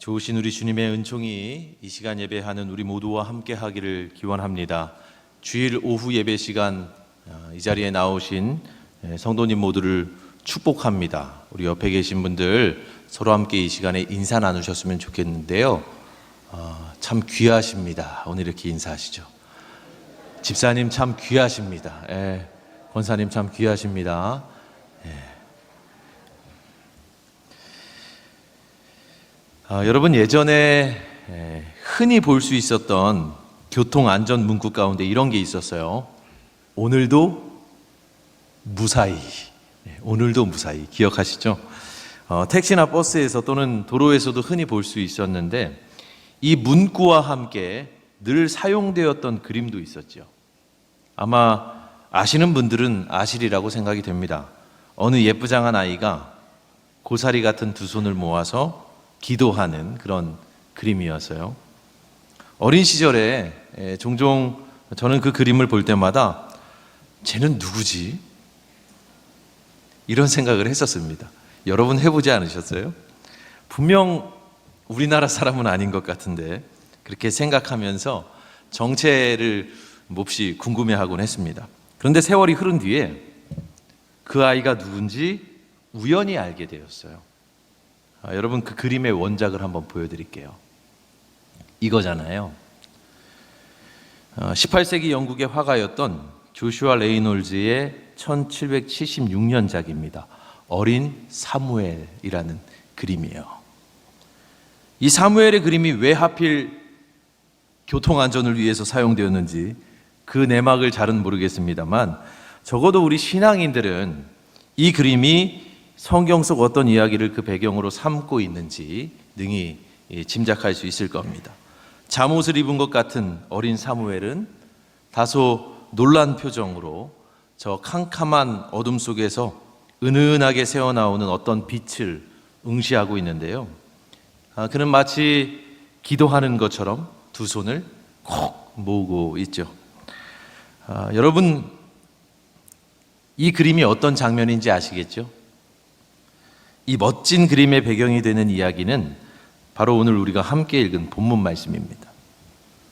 좋으신 우리 주님의 은총이 이 시간 예배하는 우리 모두와 함께 하기를 기원합니다. 주일 오후 예배 시간 이 자리에 나오신 성도님 모두를 축복합니다. 우리 옆에 계신 분들 서로 함께 이 시간에 인사 나누셨으면 좋겠는데요. 참 귀하십니다. 오늘 이렇게 인사하시죠. 집사님 참 귀하십니다. 권사님 참 귀하십니다. 여러분, 예전에 흔히 볼 수 있었던 교통안전 문구 가운데 이런 게 있었어요. 오늘도 무사히. 오늘도 무사히. 기억하시죠? 택시나 버스에서 또는 도로에서도 흔히 볼 수 있었는데 이 문구와 함께 늘 사용되었던 그림도 있었죠. 아마 아시는 분들은 아시리라고 생각이 됩니다. 어느 예쁘장한 아이가 고사리 같은 두 손을 모아서 기도하는 그런 그림이었어요. 어린 시절에 종종 저는 그 그림을 볼 때마다 쟤는 누구지? 이런 생각을 했었습니다. 여러분 해보지 않으셨어요? 분명 우리나라 사람은 아닌 것 같은데 그렇게 생각하면서 정체를 몹시 궁금해하곤 했습니다. 그런데 세월이 흐른 뒤에 그 아이가 누군지 우연히 알게 되었어요. 여러분, 그 그림의 원작을 한번 보여드릴게요. 이거잖아요. 18세기 영국의 화가였던 조슈아 레이놀즈의 1776년작입니다. 어린 사무엘이라는 그림이에요. 이 사무엘의 그림이 왜 하필 교통안전을 위해서 사용되었는지 그 내막을 잘은 모르겠습니다만 적어도 우리 신앙인들은 이 그림이 성경 속 어떤 이야기를 그 배경으로 삼고 있는지 능히 짐작할 수 있을 겁니다. 잠옷을 입은 것 같은 어린 사무엘은 다소 놀란 표정으로 저 캄캄한 어둠 속에서 은은하게 새어나오는 어떤 빛을 응시하고 있는데요. 그는 마치 기도하는 것처럼 두 손을 콕 모으고 있죠. 여러분, 이 그림이 어떤 장면인지 아시겠죠? 이 멋진 그림의 배경이 되는 이야기는 바로 오늘 우리가 함께 읽은 본문 말씀입니다.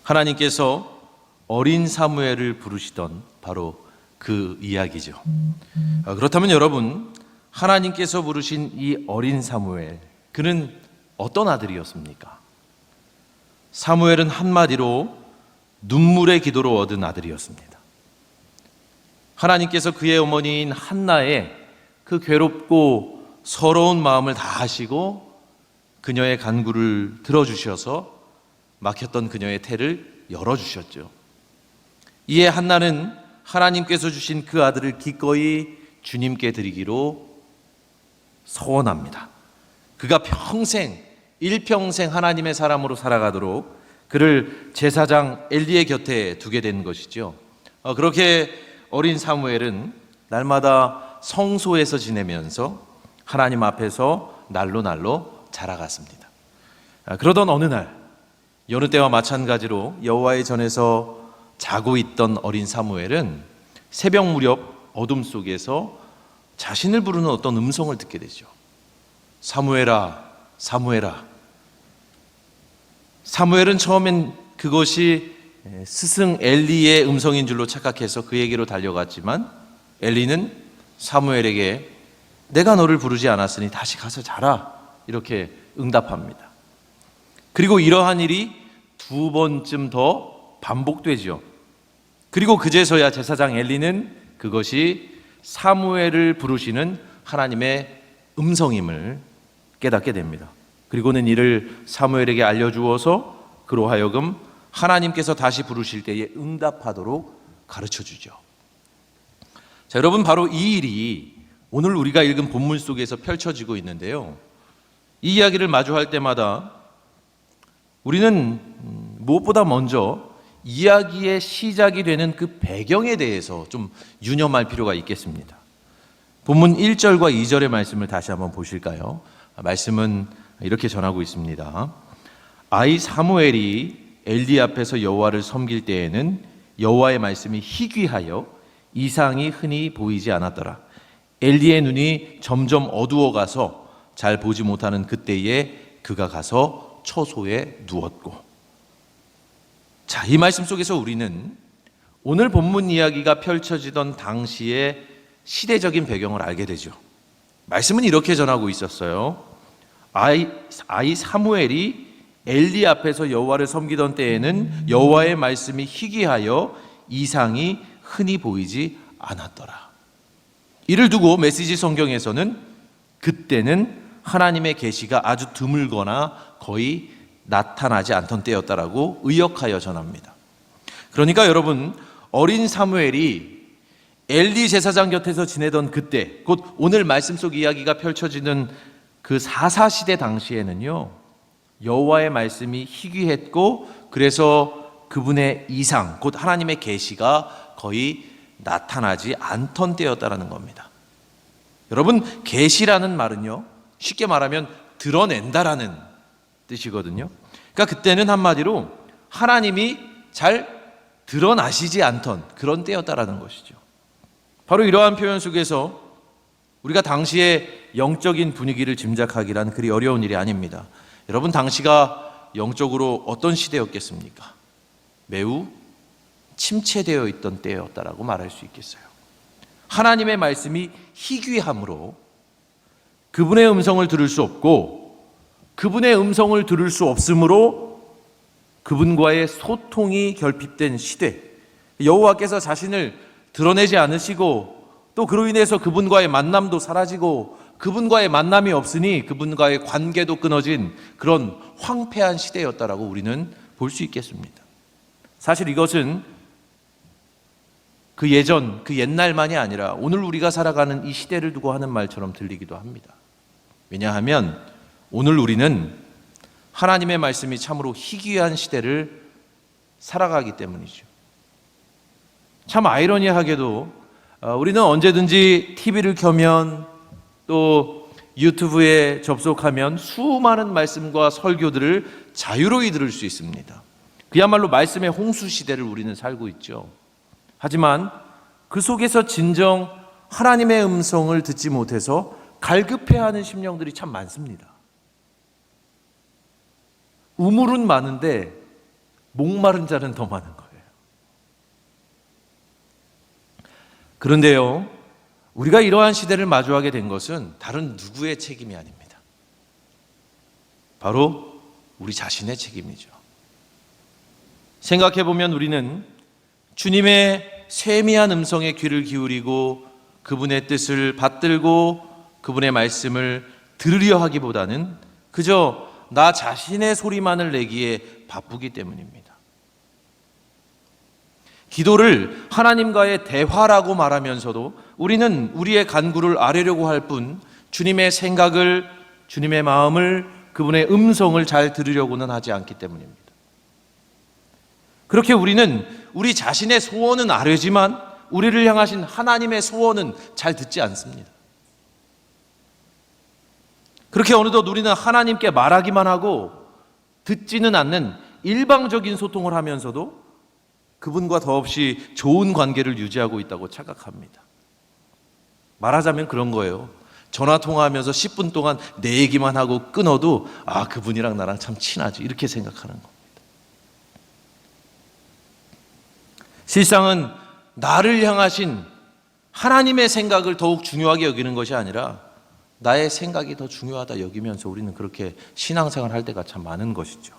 하나님께서 어린 사무엘을 부르시던 바로 그 이야기죠. 그렇다면 여러분, 하나님께서 부르신 이 어린 사무엘, 그는 어떤 아들이었습니까? 사무엘은 한마디로 눈물의 기도로 얻은 아들이었습니다. 하나님께서 그의 어머니인 한나의 그 괴롭고 서러운 마음을 다 아시고 그녀의 간구를 들어주셔서 막혔던 그녀의 태를 열어주셨죠. 이에 한나는 하나님께서 주신 그 아들을 기꺼이 주님께 드리기로 서원합니다. 그가 일평생 하나님의 사람으로 살아가도록 그를 제사장 엘리의 곁에 두게 된 것이죠. 그렇게 어린 사무엘은 날마다 성소에서 지내면서 하나님 앞에서 날로 자라갔습니다. 그러던 어느 날, 여느 때와 마찬가지로 여호와의 전에서 자고 있던 어린 사무엘은 새벽 무렵 어둠 속에서 자신을 부르는 어떤 음성을 듣게 되죠. 사무엘아, 사무엘아. 사무엘은 처음엔 그것이 스승 엘리의 음성인 줄로 착각해서 그에게로 달려갔지만 엘리는 사무엘에게 내가 너를 부르지 않았으니 다시 가서 자라, 이렇게 응답합니다. 그리고 이러한 일이 두 번쯤 더 반복되죠. 그리고 그제서야 제사장 엘리는 그것이 사무엘을 부르시는 하나님의 음성임을 깨닫게 됩니다. 그리고는 이를 사무엘에게 알려주어서 그로 하여금 하나님께서 다시 부르실 때에 응답하도록 가르쳐주죠. 자, 여러분, 바로 이 일이 오늘 우리가 읽은 본문 속에서 펼쳐지고 있는데요. 이 이야기를 마주할 때마다 우리는 무엇보다 먼저 이야기의 시작이 되는 그 배경에 대해서 좀 유념할 필요가 있겠습니다. 본문 1절과 2절의 말씀을 다시 한번 보실까요? 말씀은 이렇게 전하고 있습니다. 아이 사무엘이 엘리 앞에서 여호와를 섬길 때에는 여호와의 말씀이 희귀하여 이상이 흔히 보이지 않았더라. 엘리의 눈이 점점 어두워가서 잘 보지 못하는 그때에 그가 가서 처소에 누웠고. 자, 이 말씀 속에서 우리는 오늘 본문 이야기가 펼쳐지던 당시의 시대적인 배경을 알게 되죠. 말씀은 이렇게 전하고 있었어요. 아이 사무엘이 엘리 앞에서 여호와를 섬기던 때에는 여호와의 말씀이 희귀하여 이상이 흔히 보이지 않았더라. 이를 두고 메시지 성경에서는 그때는 하나님의 계시가 아주 드물거나 거의 나타나지 않던 때였다라고 의역하여 전합니다. 그러니까 여러분, 어린 사무엘이 엘리 제사장 곁에서 지내던 그때, 곧 오늘 말씀 속 이야기가 펼쳐지는 그 사사시대 당시에는요, 여호와의 말씀이 희귀했고, 그래서 그분의 이상, 곧 하나님의 계시가 거의 나타나지 않던 때였다라는 겁니다. 여러분, 계시라는 말은요, 쉽게 말하면 드러낸다라는 뜻이거든요. 그러니까 그때는 한마디로 하나님이 잘 드러나시지 않던 그런 때였다라는 것이죠. 바로 이러한 표현 속에서 우리가 당시의 영적인 분위기를 짐작하기란 그리 어려운 일이 아닙니다. 여러분, 당시가 영적으로 어떤 시대였겠습니까? 매우 침체되어 있던 때였다라고 말할 수 있겠어요. 하나님의 말씀이 희귀함으로 그분의 음성을 들을 수 없고, 그분의 음성을 들을 수 없으므로 그분과의 소통이 결핍된 시대, 여호와께서 자신을 드러내지 않으시고, 또 그로 인해서 그분과의 만남도 사라지고, 그분과의 만남이 없으니 그분과의 관계도 끊어진 그런 황폐한 시대였다라고 우리는 볼 수 있겠습니다. 사실 이것은 그 예전, 그 옛날만이 아니라 오늘 우리가 살아가는 이 시대를 두고 하는 말처럼 들리기도 합니다. 왜냐하면 오늘 우리는 하나님의 말씀이 참으로 희귀한 시대를 살아가기 때문이죠. 참 아이러니하게도 우리는 언제든지 TV를 켜면, 또 유튜브에 접속하면 수많은 말씀과 설교들을 자유로이 들을 수 있습니다. 그야말로 말씀의 홍수 시대를 우리는 살고 있죠. 하지만 그 속에서 진정 하나님의 음성을 듣지 못해서 갈급해하는 심령들이 참 많습니다. 우물은 많은데 목마른 자는 더 많은 거예요. 그런데요, 우리가 이러한 시대를 마주하게 된 것은 다른 누구의 책임이 아닙니다. 바로 우리 자신의 책임이죠. 생각해보면 우리는 주님의 세미한 음성에 귀를 기울이고 그분의 뜻을 받들고 그분의 말씀을 들으려 하기보다는 그저 나 자신의 소리만을 내기에 바쁘기 때문입니다. 기도를 하나님과의 대화라고 말하면서도 우리는 우리의 간구를 아뢰려고 할 뿐 주님의 생각을, 주님의 마음을, 그분의 음성을 잘 들으려고는 하지 않기 때문입니다. 그렇게 우리는 우리 자신의 소원은 아뢰지만 우리를 향하신 하나님의 소원은 잘 듣지 않습니다. 그렇게 어느덧 우리는 하나님께 말하기만 하고 듣지는 않는 일방적인 소통을 하면서도 그분과 더없이 좋은 관계를 유지하고 있다고 착각합니다. 말하자면 그런 거예요. 전화 통화하면서 10분 동안 내 얘기만 하고 끊어도 그분이랑 나랑 참 친하지, 이렇게 생각하는 겁니다. 실상은 나를 향하신 하나님의 생각을 더욱 중요하게 여기는 것이 아니라 나의 생각이 더 중요하다 여기면서 우리는 그렇게 신앙생활을 할 때가 참 많은 것이죠.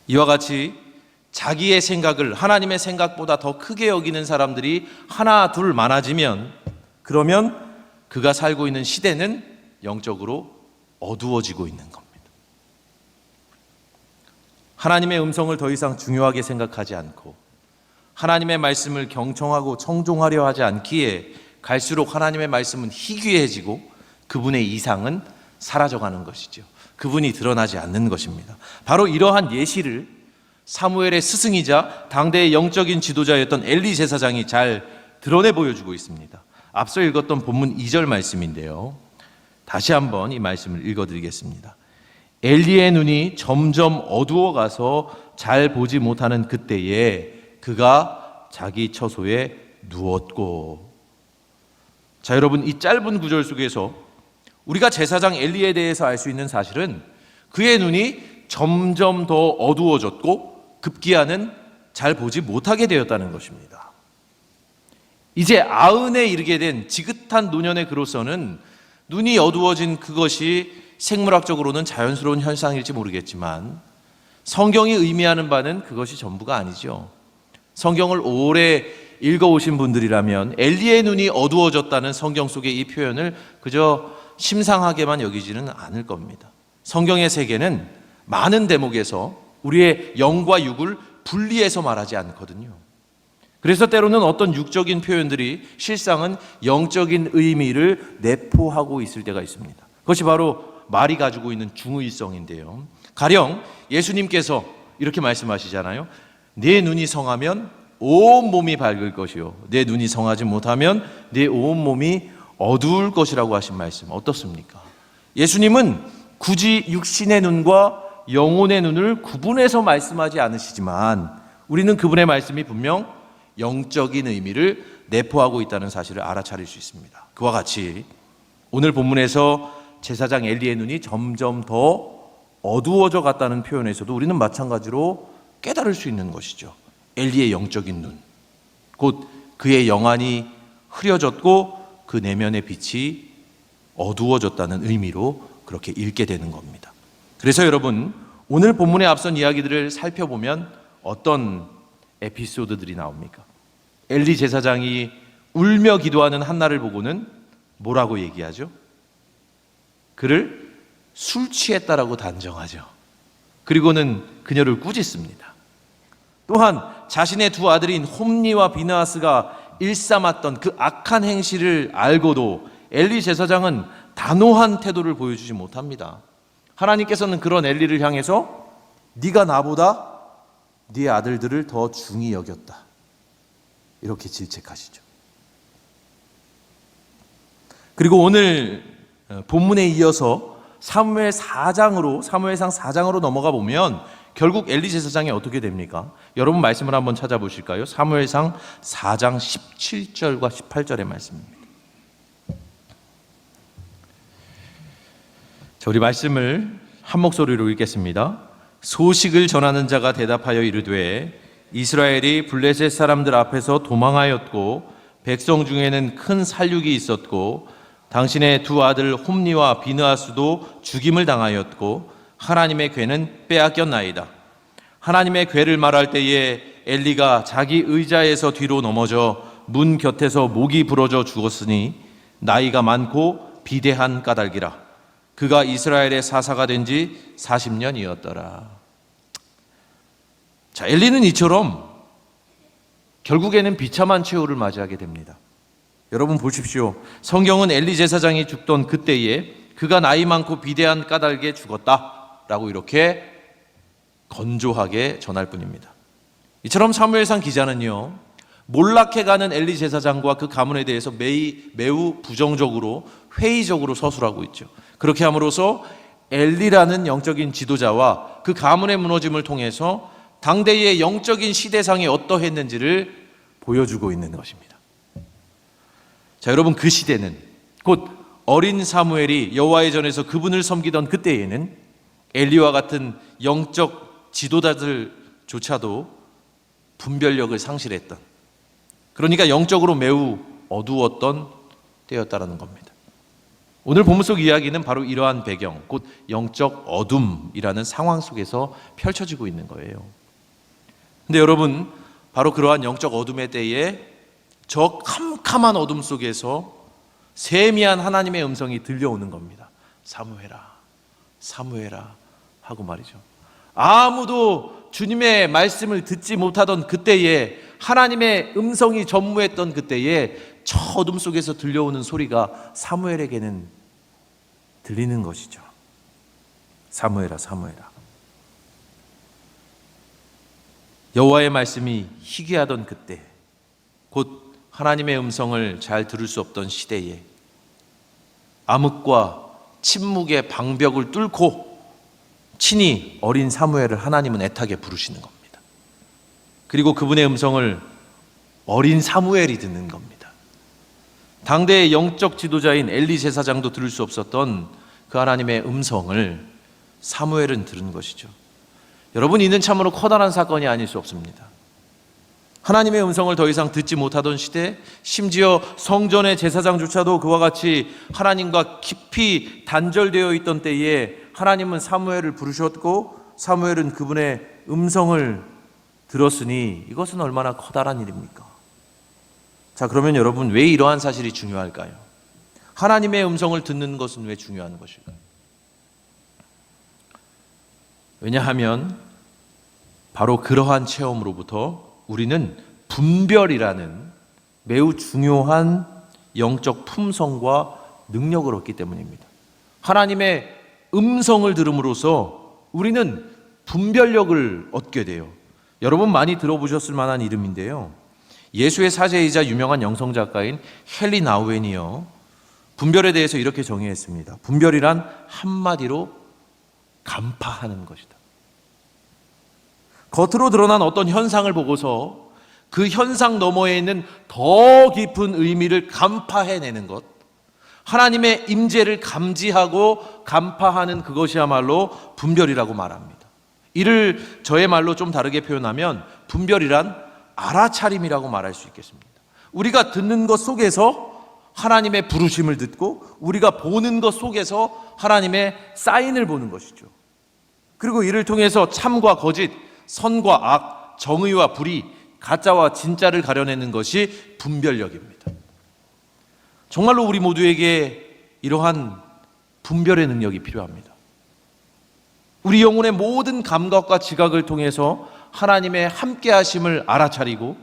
이와 같이 자기의 생각을 하나님의 생각보다 더 크게 여기는 사람들이 하나 둘 많아지면, 그러면 그가 살고 있는 시대는 영적으로 어두워지고 있는 겁니다. 하나님의 음성을 더 이상 중요하게 생각하지 않고 하나님의 말씀을 경청하고 청종하려 하지 않기에 갈수록 하나님의 말씀은 희귀해지고 그분의 이상은 사라져가는 것이죠. 그분이 드러나지 않는 것입니다. 바로 이러한 예시를 사무엘의 스승이자 당대의 영적인 지도자였던 엘리 제사장이 잘 드러내 보여주고 있습니다. 앞서 읽었던 본문 2절 말씀인데요, 다시 한번 이 말씀을 읽어드리겠습니다. 엘리의 눈이 점점 어두워가서 잘 보지 못하는 그때에 그가 자기 처소에 누웠고. 자, 여러분, 이 짧은 구절 속에서 우리가 제사장 엘리에 대해서 알 수 있는 사실은 그의 눈이 점점 더 어두워졌고 급기야는 잘 보지 못하게 되었다는 것입니다. 이제 아흔에 이르게 된 지긋한 노년의 그로서는 눈이 어두워진 그것이 생물학적으로는 자연스러운 현상일지 모르겠지만 성경이 의미하는 바는 그것이 전부가 아니죠. 성경을 오래 읽어오신 분들이라면 엘리의 눈이 어두워졌다는 성경 속의 이 표현을 그저 심상하게만 여기지는 않을 겁니다. 성경의 세계는 많은 대목에서 우리의 영과 육을 분리해서 말하지 않거든요. 그래서 때로는 어떤 육적인 표현들이 실상은 영적인 의미를 내포하고 있을 때가 있습니다. 그것이 바로 말이 가지고 있는 중의성인데요. 가령 예수님께서 이렇게 말씀하시잖아요. 내 눈이 성하면 온 몸이 밝을 것이요 내 눈이 성하지 못하면 내 온 몸이 어두울 것이라고 하신 말씀 어떻습니까? 예수님은 굳이 육신의 눈과 영혼의 눈을 구분해서 말씀하지 않으시지만 우리는 그분의 말씀이 분명 영적인 의미를 내포하고 있다는 사실을 알아차릴 수 있습니다. 그와 같이 오늘 본문에서 제사장 엘리의 눈이 점점 더 어두워져 갔다는 표현에서도 우리는 마찬가지로 깨달을 수 있는 것이죠. 엘리의 영적인 눈, 곧 그의 영안이 흐려졌고 그 내면의 빛이 어두워졌다는 의미로 그렇게 읽게 되는 겁니다. 그래서 여러분, 오늘 본문에 앞선 이야기들을 살펴보면 어떤 에피소드들이 나옵니까? 엘리 제사장이 울며 기도하는 한나를 보고는 뭐라고 얘기하죠? 그를 술 취했다라고 단정하죠. 그리고는 그녀를 꾸짖습니다. 또한 자신의 두 아들인 홈니와 비느하스가 일삼았던 그 악한 행실을 알고도 엘리 제사장은 단호한 태도를 보여주지 못합니다. 하나님께서는 그런 엘리를 향해서 네가 나보다 네 아들들을 더 중히 여겼다, 이렇게 질책하시죠. 그리고 오늘 본문에 이어서 사무엘상 4장으로 넘어가 보면 결국 엘리 제사장이 어떻게 됩니까? 여러분 말씀을 한번 찾아보실까요? 사무엘상 4장 17절과 18절의 말씀입니다. 자, 우리 말씀을 한 목소리로 읽겠습니다. 소식을 전하는 자가 대답하여 이르되 이스라엘이 블레셋 사람들 앞에서 도망하였고 백성 중에는 큰 살육이 있었고 당신의 두 아들 홈니와 비느하스도 죽임을 당하였고 하나님의 궤는 빼앗겼나이다. 하나님의 궤를 말할 때에 엘리가 자기 의자에서 뒤로 넘어져 문 곁에서 목이 부러져 죽었으니 나이가 많고 비대한 까닭이라. 그가 이스라엘의 사사가 된 지 40년이었더라. 자, 엘리는 이처럼 결국에는 비참한 최후를 맞이하게 됩니다. 여러분 보십시오. 성경은 엘리 제사장이 죽던 그때에 그가 나이 많고 비대한 까닭에 죽었다라고 이렇게 건조하게 전할 뿐입니다. 이처럼 사무엘상 기자는요, 몰락해가는 엘리 제사장과 그 가문에 대해서 매우 부정적으로 회의적으로 서술하고 있죠. 그렇게 함으로써 엘리라는 영적인 지도자와 그 가문의 무너짐을 통해서 당대의 영적인 시대상이 어떠했는지를 보여주고 있는 것입니다. 자, 여러분, 그 시대는 곧 어린 사무엘이 여호와의 전에서 그분을 섬기던 그때에는 엘리와 같은 영적 지도자들조차도 분별력을 상실했던, 그러니까 영적으로 매우 어두웠던 때였다라는 겁니다. 오늘 본문 속 이야기는 바로 이러한 배경, 곧 영적 어둠이라는 상황 속에서 펼쳐지고 있는 거예요. 근데 여러분, 바로 그러한 영적 어둠의 때에 저 캄캄한 어둠 속에서 세미한 하나님의 음성이 들려오는 겁니다. 사무엘아, 사무엘아 하고 말이죠. 아무도 주님의 말씀을 듣지 못하던 그때에, 하나님의 음성이 전무했던 그때에 저 어둠 속에서 들려오는 소리가 사무엘에게는 들리는 것이죠. 사무엘아, 사무엘아. 여호와의 말씀이 희귀하던 그때, 곧 하나님의 음성을 잘 들을 수 없던 시대에 암흑과 침묵의 방벽을 뚫고 친히 어린 사무엘을 하나님은 애타게 부르시는 겁니다. 그리고 그분의 음성을 어린 사무엘이 듣는 겁니다. 당대의 영적 지도자인 엘리 제사장도 들을 수 없었던 그 하나님의 음성을 사무엘은 들은 것이죠. 여러분, 이는 참으로 커다란 사건이 아닐 수 없습니다. 하나님의 음성을 더 이상 듣지 못하던 시대, 심지어 성전의 제사장조차도 그와 같이 하나님과 깊이 단절되어 있던 때에 하나님은 사무엘을 부르셨고 사무엘은 그분의 음성을 들었으니 이것은 얼마나 커다란 일입니까? 자, 그러면 여러분, 왜 이러한 사실이 중요할까요? 하나님의 음성을 듣는 것은 왜 중요한 것일까요? 왜냐하면 바로 그러한 체험으로부터 우리는 분별이라는 매우 중요한 영적 품성과 능력을 얻기 때문입니다. 하나님의 음성을 들음으로써 우리는 분별력을 얻게 돼요. 여러분 많이 들어보셨을 만한 이름인데요. 예수의 사제이자 유명한 영성작가인 헨리 나우엔이요, 분별에 대해서 이렇게 정의했습니다. 분별이란 한마디로 간파하는 것이다. 겉으로 드러난 어떤 현상을 보고서 그 현상 너머에 있는 더 깊은 의미를 간파해내는 것, 하나님의 임재를 감지하고 간파하는 그것이야말로 분별이라고 말합니다. 이를 저의 말로 좀 다르게 표현하면 분별이란 알아차림이라고 말할 수 있겠습니다. 우리가 듣는 것 속에서 하나님의 부르심을 듣고 우리가 보는 것 속에서 하나님의 사인을 보는 것이죠. 그리고 이를 통해서 참과 거짓, 선과 악, 정의와 불의, 가짜와 진짜를 가려내는 것이 분별력입니다. 정말로 우리 모두에게 이러한 분별의 능력이 필요합니다. 우리 영혼의 모든 감각과 지각을 통해서 하나님의 함께하심을 알아차리고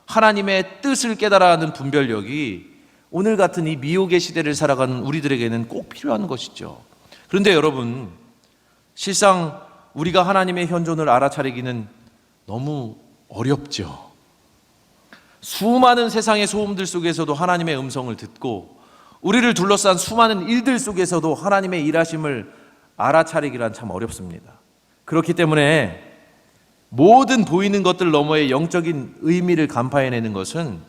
하나님의 뜻을 깨달아 하는 분별력이 오늘 같은 이 미혹의 시대를 살아가는 우리들에게는 꼭 필요한 것이죠. 그런데 여러분, 실상 우리가 하나님의 현존을 알아차리기는 너무 어렵죠. 수많은 세상의 소음들 속에서도 하나님의 음성을 듣고 우리를 둘러싼 수많은 일들 속에서도 하나님의 일하심을 알아차리기란 참 어렵습니다. 그렇기 때문에 모든 보이는 것들 너머의 영적인 의미를 간파해내는 것은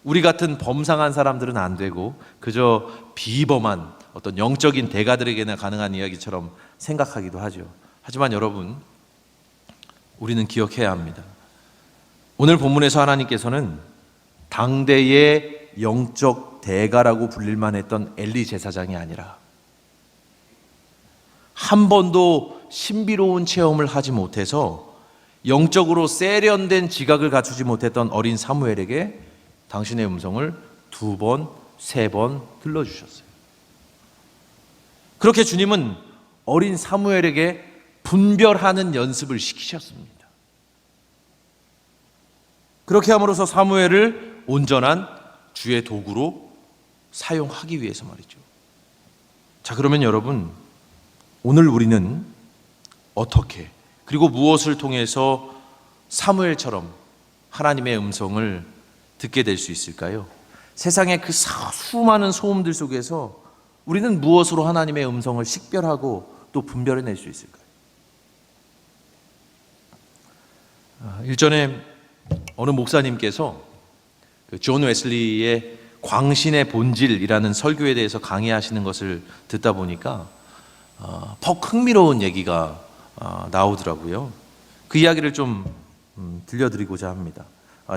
우리 같은 범상한 사람들은 안 되고 그저 비범한 어떤 영적인 대가들에게나 가능한 이야기처럼 생각하기도 하죠. 하지만 여러분, 우리는 기억해야 합니다. 오늘 본문에서 하나님께서는 당대의 영적 대가라고 불릴만 했던 엘리 제사장이 아니라 한 번도 신비로운 체험을 하지 못해서 영적으로 세련된 지각을 갖추지 못했던 어린 사무엘에게 당신의 음성을 2번, 3번 들려주셨어요. 그렇게 주님은 어린 사무엘에게 분별하는 연습을 시키셨습니다. 그렇게 함으로써 사무엘을 온전한 주의 도구로 사용하기 위해서 말이죠. 자, 그러면 여러분, 오늘 우리는 어떻게, 그리고 무엇을 통해서 사무엘처럼 하나님의 음성을 듣게 될 수 있을까요? 세상의 그 수많은 소음들 속에서 우리는 무엇으로 하나님의 음성을 식별하고 또 분별해낼 수 있을까요? 일전에 어느 목사님께서 존 웨슬리의 광신의 본질이라는 설교에 대해서 강의하시는 것을 듣다 보니까 퍽 흥미로운 얘기가 나오더라고요. 그 이야기를 좀 들려드리고자 합니다.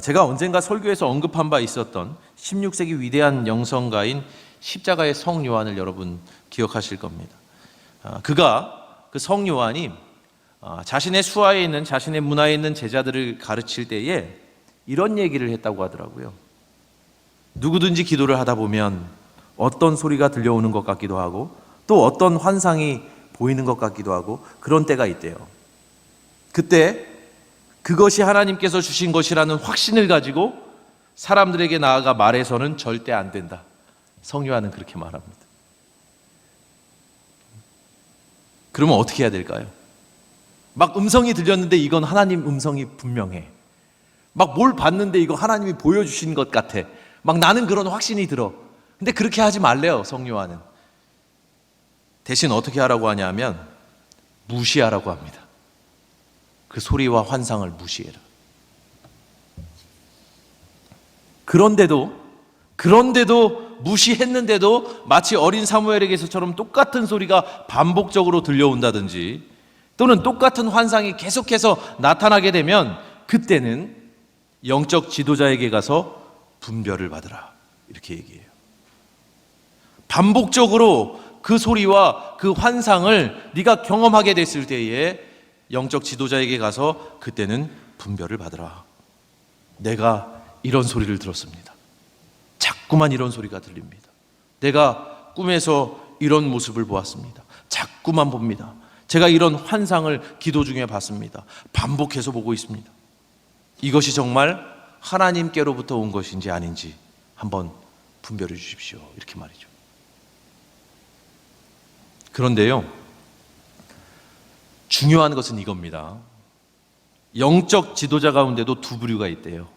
제가 언젠가 설교에서 언급한 바 있었던 16세기 위대한 영성가인 십자가의 성 요한을 여러분 기억하실 겁니다. 그 성 요한이 자신의 수하에 있는, 자신의 문화에 있는 제자들을 가르칠 때에 이런 얘기를 했다고 하더라고요. 누구든지 기도를 하다 보면 어떤 소리가 들려오는 것 같기도 하고 또 어떤 환상이 보이는 것 같기도 하고 그런 때가 있대요. 그때 그것이 하나님께서 주신 것이라는 확신을 가지고 사람들에게 나아가 말해서는 절대 안 된다. 성요한은 그렇게 말합니다. 그러면 어떻게 해야 될까요? 막 음성이 들렸는데 이건 하나님 음성이 분명해. 막 뭘 봤는데 이거 하나님이 보여주신 것 같아. 막 나는 그런 확신이 들어. 근데 그렇게 하지 말래요, 성요한은. 대신 어떻게 하라고 하냐면 무시하라고 합니다. 그 소리와 환상을 무시해라. 그런데도 무시했는데도 마치 어린 사무엘에게서처럼 똑같은 소리가 반복적으로 들려온다든지 또는 똑같은 환상이 계속해서 나타나게 되면 그때는 영적 지도자에게 가서 분별을 받으라, 이렇게 얘기해요. 반복적으로 그 소리와 그 환상을 네가 경험하게 됐을 때에 영적 지도자에게 가서 그때는 분별을 받으라. 내가 이런 소리를 들었습니다. 자꾸만 이런 소리가 들립니다. 내가 꿈에서 이런 모습을 보았습니다. 자꾸만 봅니다. 제가 이런 환상을 기도 중에 봤습니다. 반복해서 보고 있습니다. 이것이 정말 하나님께로부터 온 것인지 아닌지 한번 분별해 주십시오, 이렇게 말이죠. 그런데요, 중요한 것은 이겁니다. 영적 지도자 가운데도 두 부류가 있대요.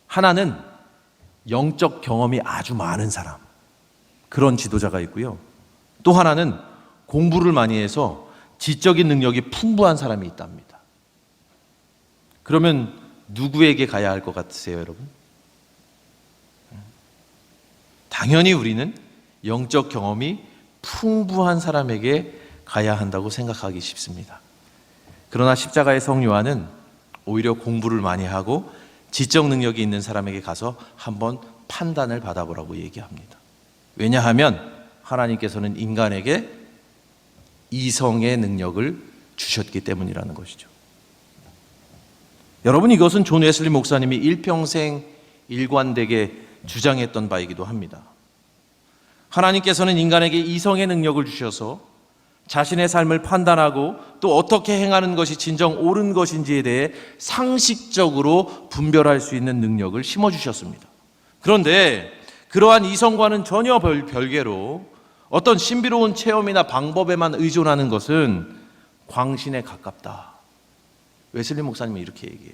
하나는 영적 경험이 아주 많은 사람, 그런 지도자가 있고요. 또 하나는 공부를 많이 해서 지적인 능력이 풍부한 사람이 있답니다. 그러면 누구에게 가야 할 것 같으세요, 여러분? 당연히 우리는 영적 경험이 풍부한 사람에게 가야 한다고 생각하기 쉽습니다. 그러나 십자가의 성 요한은 오히려 공부를 많이 하고 지적 능력이 있는 사람에게 가서 한번 판단을 받아보라고 얘기합니다. 왜냐하면 하나님께서는 인간에게 이성의 능력을 주셨기 때문이라는 것이죠. 여러분, 이것은 존 웨슬리 목사님이 일평생 일관되게 주장했던 바이기도 합니다. 하나님께서는 인간에게 이성의 능력을 주셔서 자신의 삶을 판단하고 또 어떻게 행하는 것이 진정 옳은 것인지에 대해 상식적으로 분별할 수 있는 능력을 심어주셨습니다. 그런데 그러한 이성과는 전혀 별개로 어떤 신비로운 체험이나 방법에만 의존하는 것은 광신에 가깝다. 웨슬리 목사님은 이렇게 얘기해요.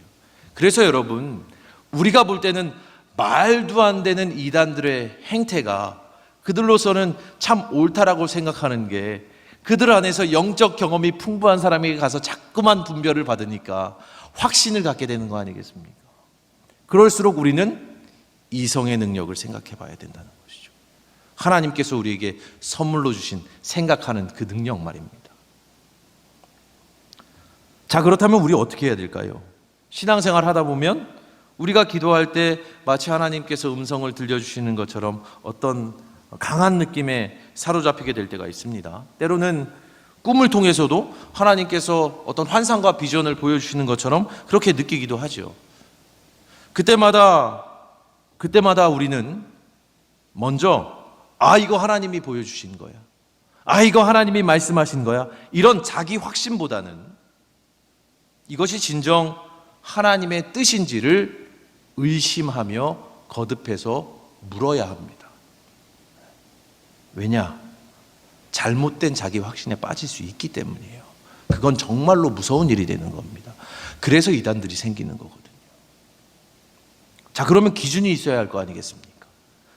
그래서 여러분, 우리가 볼 때는 말도 안 되는 이단들의 행태가 그들로서는 참 옳다라고 생각하는 게 그들 안에서 영적 경험이 풍부한 사람에게 가서 자꾸만 분별을 받으니까 확신을 갖게 되는 거 아니겠습니까? 그럴수록 우리는 이성의 능력을 생각해 봐야 된다는 것이죠. 하나님께서 우리에게 선물로 주신 생각하는 그 능력 말입니다. 자, 그렇다면 우리 어떻게 해야 될까요? 신앙생활 하다 보면 우리가 기도할 때 마치 하나님께서 음성을 들려주시는 것처럼 어떤 강한 느낌에 사로잡히게 될 때가 있습니다. 때로는 꿈을 통해서도 하나님께서 어떤 환상과 비전을 보여주시는 것처럼 그렇게 느끼기도 하죠. 그때마다 우리는 먼저 이거 하나님이 보여주신 거야, 이거 하나님이 말씀하신 거야, 이런 자기 확신보다는 이것이 진정 하나님의 뜻인지를 의심하며 거듭해서 물어야 합니다. 왜냐? 잘못된 자기 확신에 빠질 수 있기 때문이에요. 그건 정말로 무서운 일이 되는 겁니다. 그래서 이단들이 생기는 거거든요. 자, 그러면 기준이 있어야 할 거 아니겠습니까?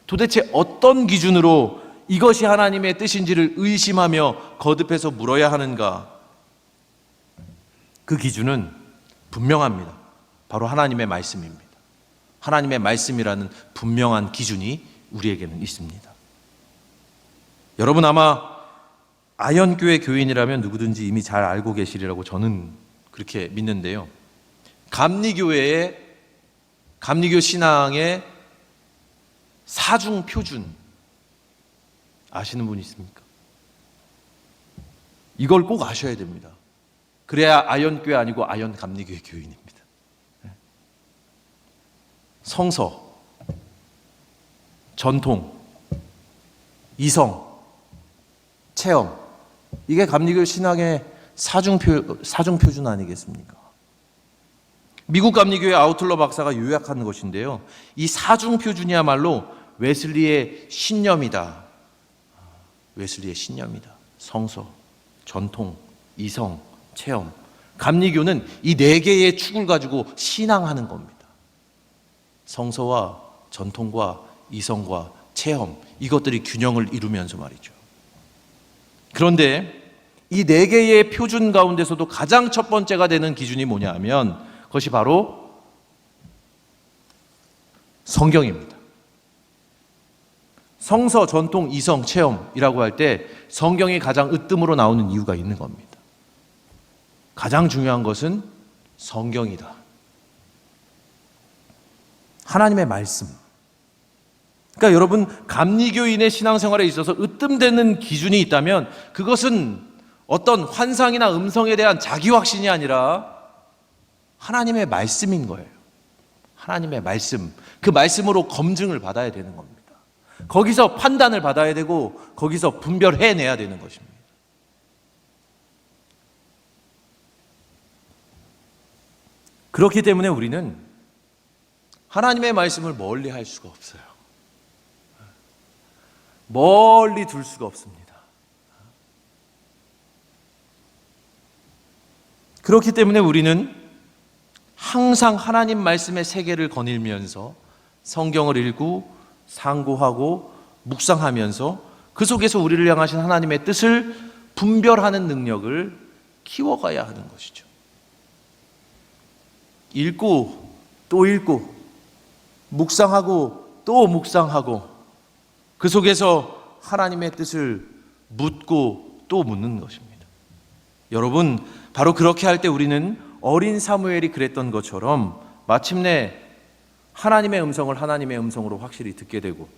도대체 어떤 기준으로 이것이 하나님의 뜻인지를 의심하며 거듭해서 물어야 하는가? 그 기준은 분명합니다. 바로 하나님의 말씀입니다. 하나님의 말씀이라는 분명한 기준이 우리에게는 있습니다. 여러분, 아마 아현교회 교인이라면 누구든지 이미 잘 알고 계시리라고 저는 그렇게 믿는데요. 감리교 신앙의 사중 표준 아시는 분 있습니까? 이걸 꼭 아셔야 됩니다. 그래야 아현교회 아니고 아현 감리교회 교인입니다. 성서, 전통, 이성, 체험, 이게 감리교 신앙의 사중 표준 아니겠습니까? 미국 감리교회 아우틀러 박사가 요약한 것인데요, 이 사중 표준이야말로 웨슬리의 신념이다. 웨슬리의 신념이다. 성서, 전통, 이성, 체험. 감리교는 이 네 개의 축을 가지고 신앙하는 겁니다. 성서와 전통과 이성과 체험, 이것들이 균형을 이루면서 말이죠. 그런데 이 네 개의 표준 가운데서도 가장 첫 번째가 되는 기준이 뭐냐 하면 그것이 바로 성경입니다. 성서, 전통, 이성, 체험이라고 할 때 성경이 가장 으뜸으로 나오는 이유가 있는 겁니다. 가장 중요한 것은 성경이다. 하나님의 말씀. 그러니까 여러분, 감리교인의 신앙생활에 있어서 으뜸되는 기준이 있다면 그것은 어떤 환상이나 음성에 대한 자기 확신이 아니라 하나님의 말씀인 거예요. 하나님의 말씀. 그 말씀으로 검증을 받아야 되는 겁니다. 거기서 판단을 받아야 되고 거기서 분별해내야 되는 것입니다. 그렇기 때문에 우리는 하나님의 말씀을 멀리 할 수가 없어요. 멀리 둘 수가 없습니다. 그렇기 때문에 우리는 항상 하나님 말씀의 세계를 거닐면서 성경을 읽고 상고하고 묵상하면서 그 속에서 우리를 향하신 하나님의 뜻을 분별하는 능력을 키워가야 하는 것이죠. 읽고 또 읽고 묵상하고 또 묵상하고 그 속에서 하나님의 뜻을 묻고 또 묻는 것입니다. 여러분, 바로 그렇게 할 때 우리는 어린 사무엘이 그랬던 것처럼 마침내 하나님의 음성을 하나님의 음성으로 확실히 듣게 되고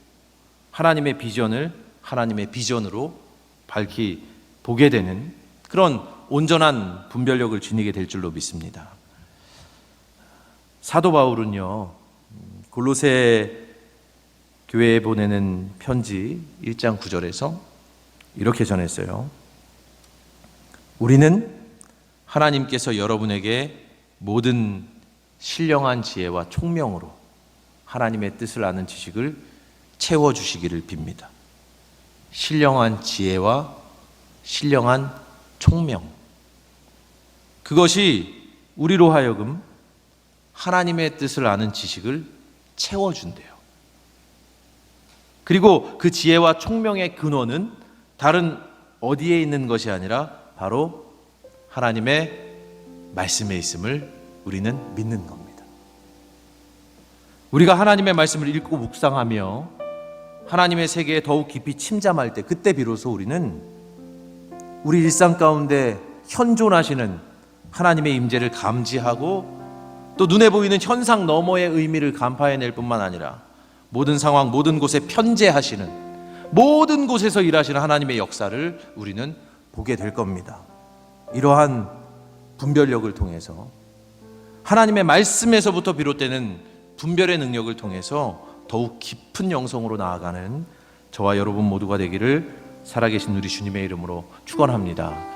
하나님의 비전을 하나님의 비전으로 밝히 보게 되는 그런 온전한 분별력을 지니게 될 줄로 믿습니다. 사도 바울은요, 골로새 교회에 보내는 편지 1장 9절에서 이렇게 전했어요. 우리는 하나님께서 여러분에게 모든 신령한 지혜와 총명으로 하나님의 뜻을 아는 지식을 채워주시기를 빕니다. 신령한 지혜와 신령한 총명. 그것이 우리로 하여금 하나님의 뜻을 아는 지식을 채워준대요. 그리고 그 지혜와 총명의 근원은 다른 어디에 있는 것이 아니라 바로 하나님의 말씀에 있음을 우리는 믿는 겁니다. 우리가 하나님의 말씀을 읽고 묵상하며 하나님의 세계에 더욱 깊이 침잠할 때 그때 비로소 우리는 우리 일상 가운데 현존하시는 하나님의 임재를 감지하고 또 눈에 보이는 현상 너머의 의미를 간파해낼 뿐만 아니라 모든 상황, 모든 곳에 편재하시는 모든 곳에서 일하시는 하나님의 역사를 우리는 보게 될 겁니다. 이러한 분별력을 통해서 하나님의 말씀에서부터 비롯되는 분별의 능력을 통해서 더욱 깊은 영성으로 나아가는 저와 여러분 모두가 되기를 살아계신 우리 주님의 이름으로 축원합니다.